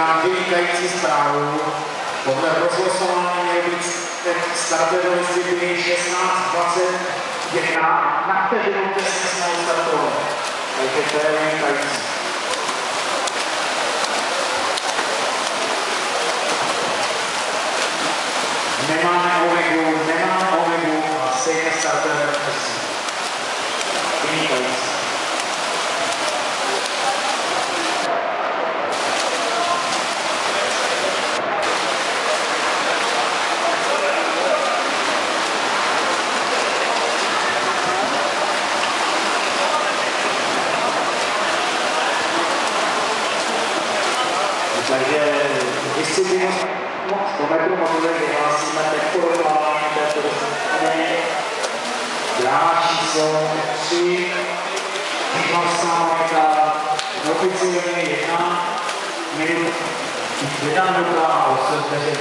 přináší vynikající zprávu. Podle rozlosování měl být starter do disciplíny 16:21, na vteřinu přesně jsme startovali. Takže to je vynikající. Nemáme omegu a stejně startujeme přesně. Vynikající. Takže disciplínu 100 metrů module vyhlásíme podporování této disciplíny. Dráha číslo 3, Výkladovská Monika, oficiálně 1 minuta, 1 minuta a 8 vteřin.